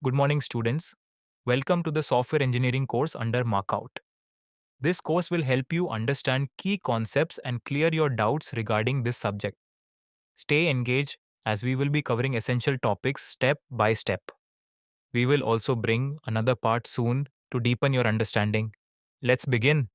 Good morning, students. Welcome to the software engineering course under Markout. This course will help you understand key concepts and clear your doubts regarding this subject. Stay engaged as we will be covering essential topics step by step. We will also bring another part soon to deepen your understanding. Let's begin.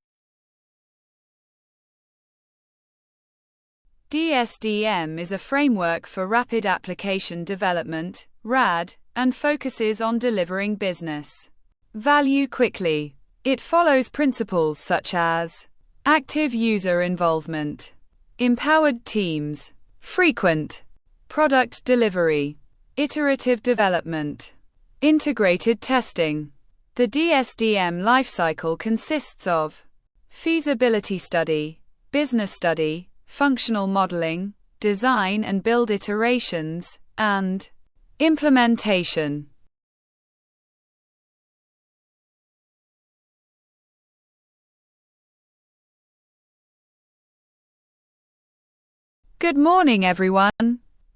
dsdm is a framework for rapid application development, RAD, and focuses on delivering business value quickly. It follows principles such as active user involvement, empowered teams, frequent product delivery, iterative development, integrated testing. The dsdm lifecycle consists of feasibility study, business study, functional modeling, design and build iterations, and implementation. Good morning, everyone.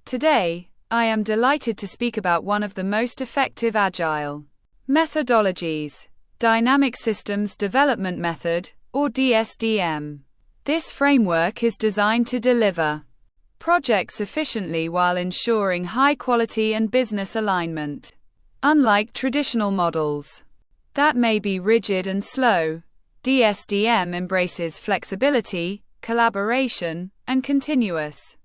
Today, I am delighted to speak about one of the most effective agile methodologies, Dynamic Systems Development Method, or dsdm. This framework is designed to deliver projects efficiently while ensuring high quality and business alignment. Unlike traditional models that may be rigid and slow, dsdm embraces flexibility, collaboration, and continuous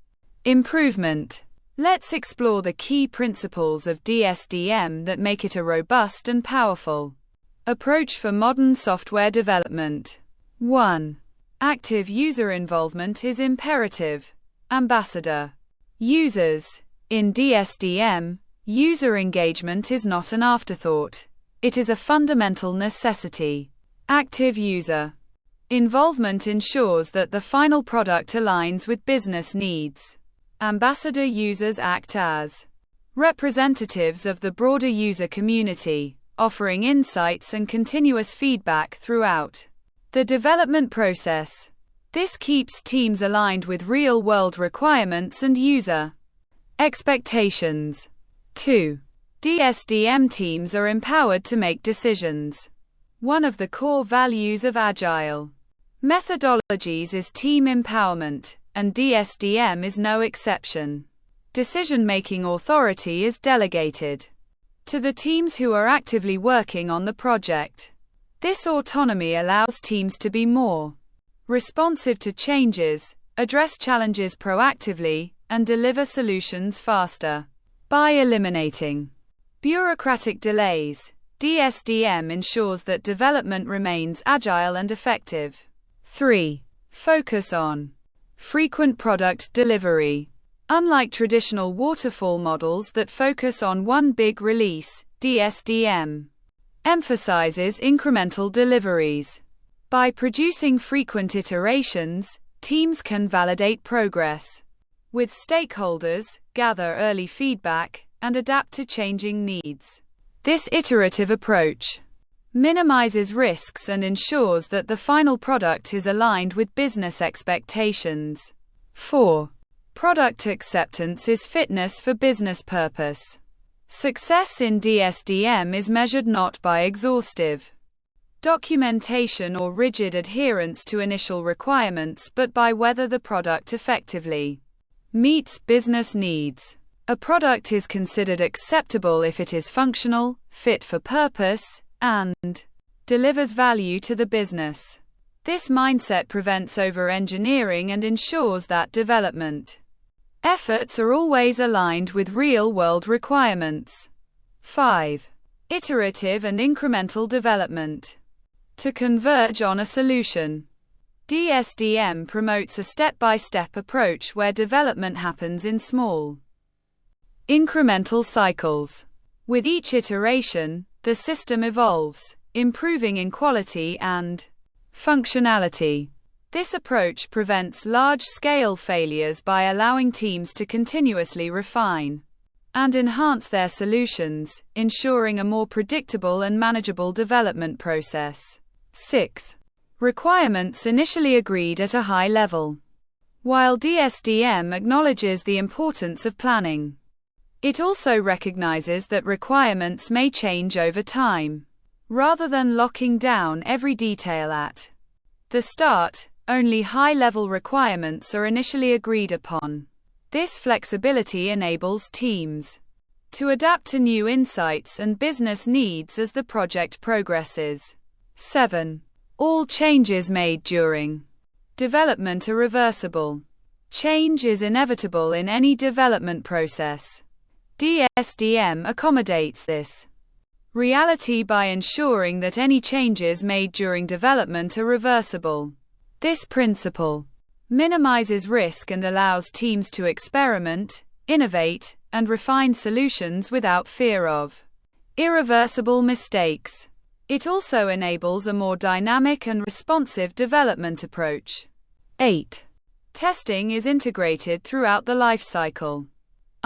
improvement. Let's explore the key principles of dsdm that make it a robust and powerful approach for modern software development. 1. Active user involvement is imperative. Ambassador users. In dsdm, user engagement is not an afterthought. It is a fundamental necessity. Active user involvement ensures that the final product aligns with business needs. Ambassador users act as representatives of the broader user community, offering insights and continuous feedback throughout the development process. This keeps teams aligned with real-world requirements and user expectations. 2. dsdm teams are empowered to make decisions. One of the core values of agile methodologies is team empowerment, and dsdm is no exception. Decision-making authority is delegated to the teams who are actively working on the project. This autonomy allows teams to be more responsive to changes, address challenges proactively, and deliver solutions faster. By eliminating bureaucratic delays, dsdm ensures that development remains agile and effective. 3. Focus on frequent product delivery. Unlike traditional waterfall models that focus on one big release, dsdm emphasizes incremental deliveries. By producing frequent iterations, teams can validate progress with stakeholders, gather early feedback, and adapt to changing needs. This iterative approach minimizes risks and ensures that the final product is aligned with business expectations. 4. Product acceptance is fitness for business purpose. Success in dsdm is measured not by exhaustive documentation or rigid adherence to initial requirements but by whether the product effectively meets business needs. A product is considered acceptable if it is functional, fit for purpose, and delivers value to the business. This mindset prevents over-engineering and ensures that development efforts are always aligned with real-world requirements. 5. Iterative and incremental development. To converge on a solution, dsdm promotes a step-by-step approach where development happens in small, incremental cycles. With each iteration, the system evolves, improving in quality and functionality. This approach prevents large-scale failures by allowing teams to continuously refine and enhance their solutions, ensuring a more predictable and manageable development process. 6. Requirements initially agreed at a high level. While dsdm acknowledges the importance of planning, It also recognizes that requirements may change over time. Rather than locking down every detail at the start, only high-level requirements are initially agreed upon. This flexibility enables teams to adapt to new insights and business needs as the project progresses. 7. All changes made during development are reversible. Change is inevitable in any development process. dsdm accommodates this reality by ensuring that any changes made during development are reversible. This principle minimizes risk and allows teams to experiment, innovate, and refine solutions without fear of irreversible mistakes. It also enables a more dynamic and responsive development approach. 8. Testing is integrated throughout the life cycle.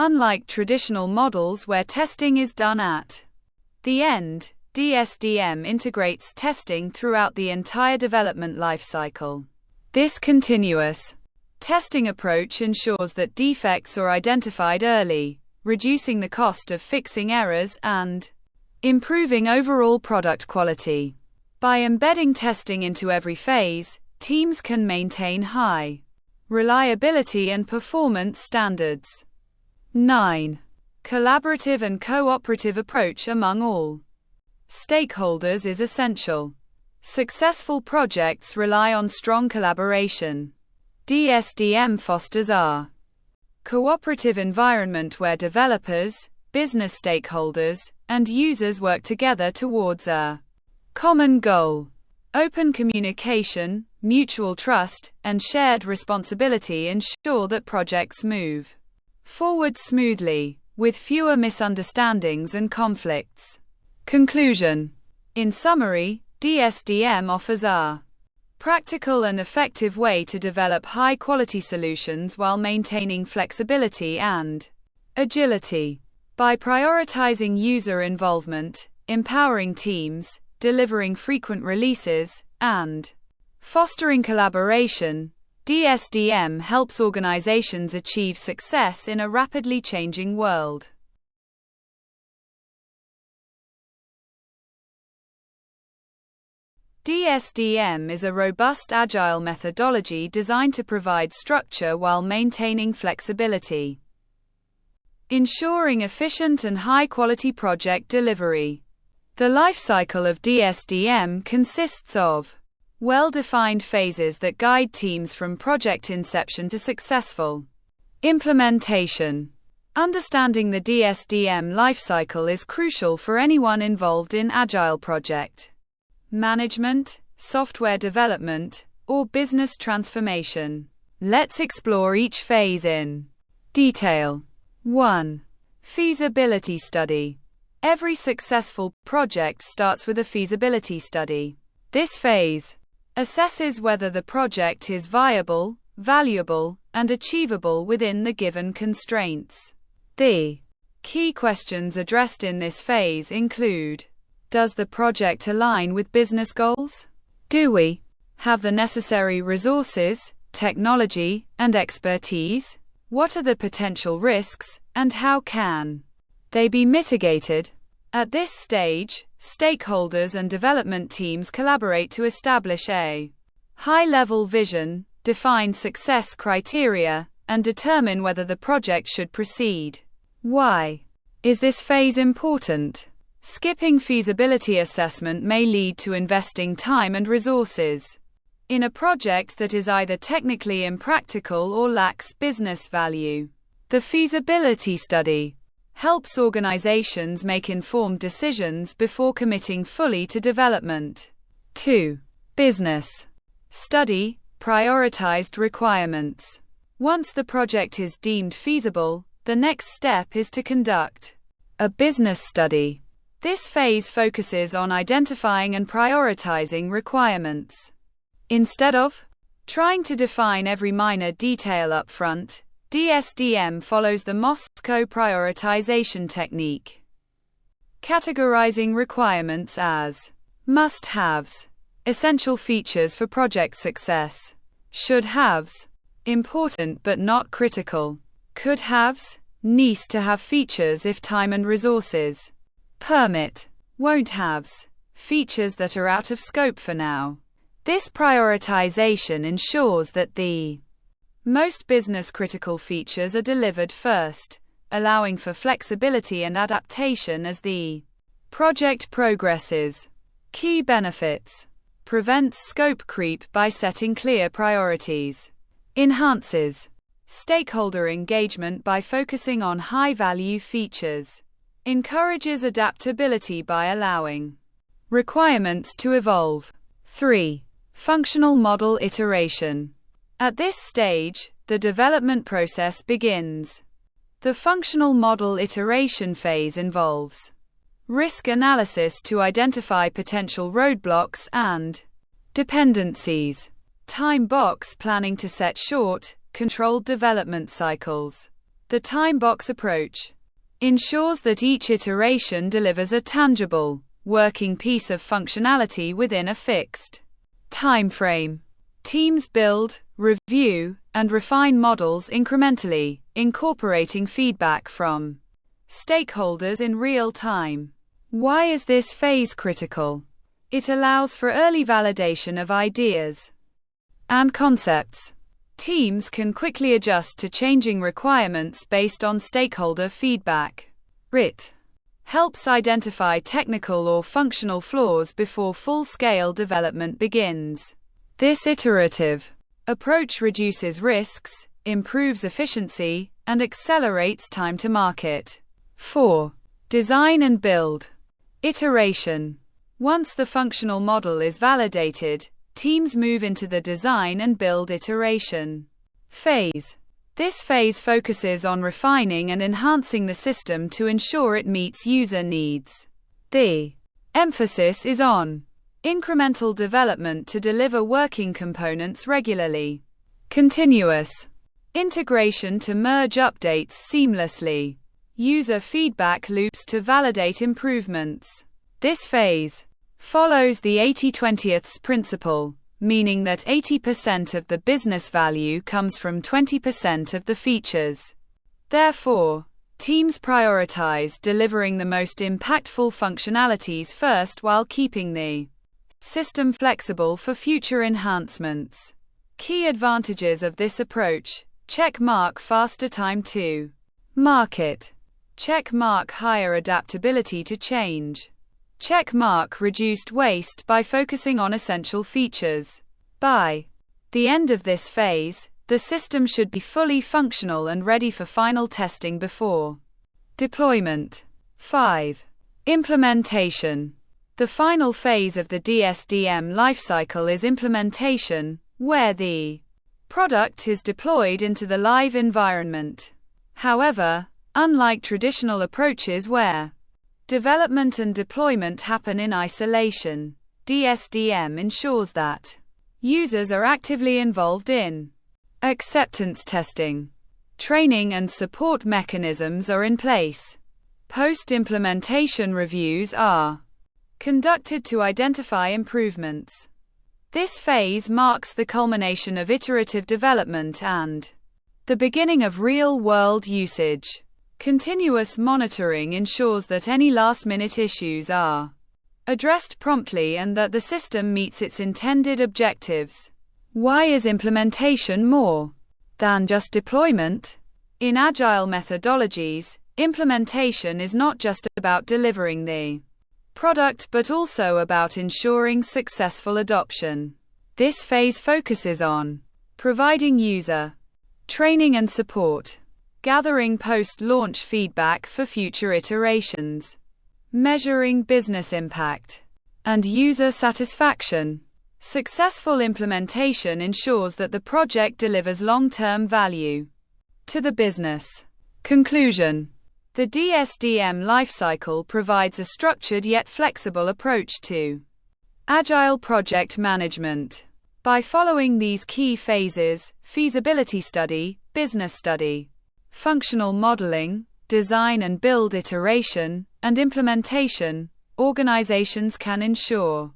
Unlike traditional models where testing is done at the end, dsdm integrates testing throughout the entire development lifecycle. This continuous testing approach ensures that defects are identified early, reducing the cost of fixing errors and improving overall product quality. By embedding testing into every phase, teams can maintain high reliability and performance standards. 9. Collaborative and cooperative approach among all stakeholders is essential. Successful projects rely on strong collaboration. dsdm fosters a cooperative environment where developers, business stakeholders, and users work together towards a common goal. Open communication, mutual trust, and shared responsibility ensure that projects move forward smoothly, with fewer misunderstandings and conflicts. Conclusion. In summary, dsdm offers a practical and effective way to develop high-quality solutions while maintaining flexibility and agility. By prioritizing user involvement, empowering teams, delivering frequent releases, and fostering collaboration, dsdm helps organizations achieve success in a rapidly changing world. dsdm is a robust agile methodology designed to provide structure while maintaining flexibility, ensuring efficient and high-quality project delivery. The life cycle of dsdm consists of well-defined phases that guide teams from project inception to successful implementation. Understanding the dsdm lifecycle is crucial for anyone involved in agile project management, software development, or business transformation. Let's explore each phase in detail. 1. Feasibility study. Every successful project starts with a feasibility study. This phase assesses whether the project is viable, valuable, and achievable within the given constraints. The key questions addressed in this phase include: does the project align with business goals? Do we have the necessary resources, technology, and expertise? What are the potential risks, and how can they be mitigated? At this stage, stakeholders and development teams collaborate to establish a high-level vision, define success criteria, and determine whether the project should proceed. Why is this phase important? Skipping feasibility assessment may lead to investing time and resources in a project that is either technically impractical or lacks business value. The feasibility study helps organizations make informed decisions before committing fully to development. 2. Business study, prioritized requirements. Once the project is deemed feasible, the next step is to conduct a business study. This phase focuses on identifying and prioritizing requirements. Instead of trying to define every minor detail up front, dsdm follows the Moscow prioritization technique, categorizing requirements as must-haves, essential features for project success; should-haves, important but not critical; could-haves, Nice to have features if time and resources permit. Won't haves. Features that are out of scope for now. This prioritization ensures that the most business critical features are delivered first, allowing for flexibility and adaptation as the project progresses. Key benefits. Prevents scope creep by setting clear priorities. Enhances stakeholder engagement by focusing on high-value features. Encourages adaptability by allowing requirements to evolve. 3. Functional model iteration. At this stage, the development process begins. The functional model iteration phase involves risk analysis to identify potential roadblocks and dependencies. Time box planning to set short, controlled development cycles. The time box approach ensures that each iteration delivers a tangible, working piece of functionality within a fixed time frame. Teams build, review, and refine models incrementally, incorporating feedback from stakeholders in real time. Why is this phase critical? It allows for early validation of ideas and concepts. Teams can quickly adjust to changing requirements based on stakeholder feedback. RIT helps identify technical or functional flaws before full-scale development begins. This iterative approach reduces risks, improves efficiency, and accelerates time to market. 4. Design and build. Iteration. Once the functional model is validated, teams move into the design and build iteration phase. This phase focuses on refining and enhancing the system to ensure it meets user needs. The emphasis is on incremental development to deliver working components regularly. Continuous integration to merge updates seamlessly. User feedback loops to validate improvements. This phase follows the 80/20 principle, meaning that 80% of the business value comes from 20% of the features. Therefore, teams prioritize delivering the most impactful functionalities first while keeping the system flexible for future enhancements. Key advantages of this approach: check mark faster time to market, check mark higher adaptability to change, check mark reduced waste by focusing on essential features. By the end of this phase, the system should be fully functional and ready for final testing before deployment. 5. Implementation. The final phase of the dsdm lifecycle is implementation, where the product is deployed into the live environment. However, unlike traditional approaches where development and deployment happen in isolation, dsdm ensures that users are actively involved in acceptance testing. Training and support mechanisms are in place. Post-implementation reviews are conducted to identify improvements. This phase marks the culmination of iterative development and the beginning of real-world usage. Continuous monitoring ensures that any last-minute issues are addressed promptly and that the system meets its intended objectives. Why is implementation more than just deployment? In agile methodologies, implementation is not just about delivering the product but also about ensuring successful adoption. This phase focuses on providing user training and support, gathering post-launch feedback for future iterations, measuring business impact, and user satisfaction. Successful implementation ensures that the project delivers long-term value to the business. Conclusion. The dsdm lifecycle provides a structured yet flexible approach to agile project management. By following these key phases: feasibility study, business study, functional modeling, design and build iteration, and implementation, organizations can ensure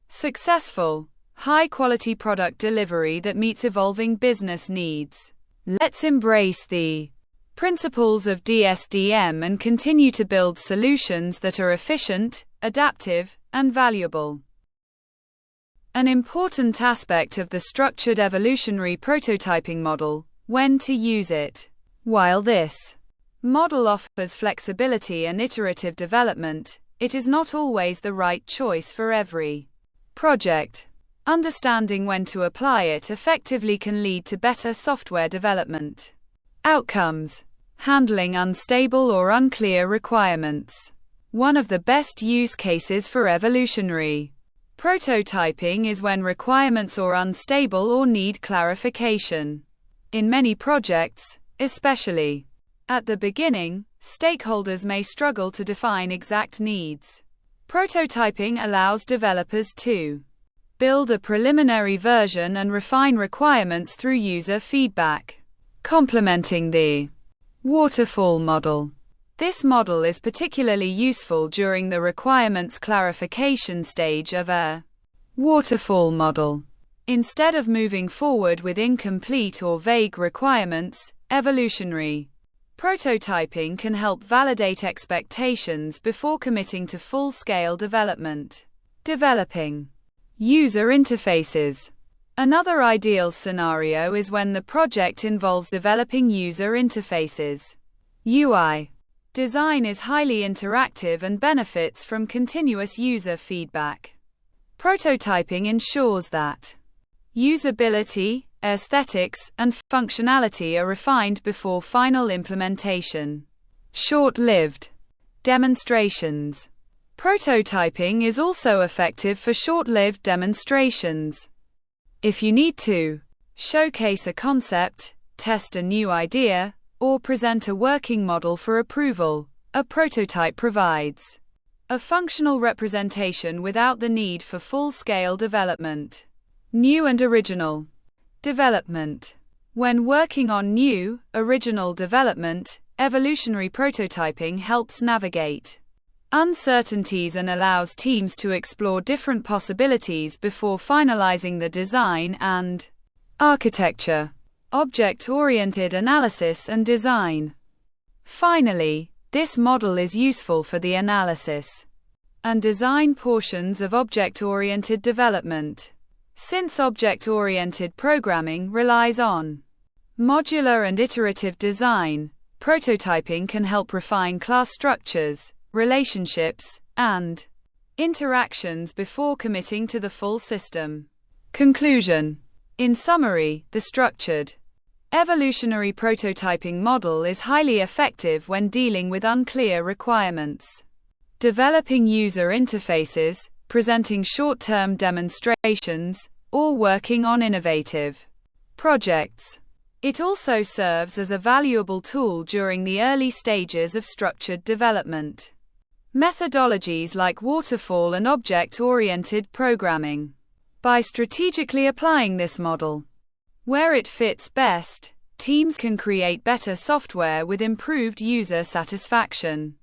successful, high-quality product delivery that meets evolving business needs. Let's embrace the principles of dsdm and continue to build solutions that are efficient, adaptive, and valuable. An important aspect of the structured evolutionary prototyping model, when to use it. While this model offers flexibility and iterative development, it is not always the right choice for every project. Understanding when to apply it effectively can lead to better software development outcomes. Handling unstable or unclear requirements. One of the best use cases for evolutionary prototyping is when requirements are unstable or need clarification. In many projects, especially at the beginning, stakeholders may struggle to define exact needs. Prototyping allows developers to build a preliminary version and refine requirements through user feedback. Complementing the waterfall model. This model is particularly useful during the requirements clarification stage of a waterfall model. Instead of moving forward with incomplete or vague requirements, evolutionary prototyping can help validate expectations before committing to full-scale development. Developing user interfaces. Another ideal scenario is when the project involves developing user interfaces. UI design is highly interactive and benefits from continuous user feedback. Prototyping ensures that usability, aesthetics, and functionality are refined before final implementation. Short-lived demonstrations. Prototyping is also effective for short-lived demonstrations. If you need to showcase a concept, test a new idea, or present a working model for approval, a prototype provides a functional representation without the need for full-scale development. New and original development. When working on new, original development, evolutionary prototyping helps navigate uncertainties and allows teams to explore different possibilities before finalizing the design and architecture. Object-oriented analysis and design. Finally, this model is useful for the analysis and design portions of object-oriented development. Since object-oriented programming relies on modular and iterative design, prototyping can help refine class structures, relationships, and interactions before committing to the full system. Conclusion. In summary, the structured evolutionary prototyping model is highly effective when dealing with unclear requirements, developing user interfaces, presenting short-term demonstrations, or working on innovative projects. It also serves as a valuable tool during the early stages of structured development. Methodologies like waterfall and object-oriented programming. By strategically applying this model where it fits best, teams can create better software with improved user satisfaction.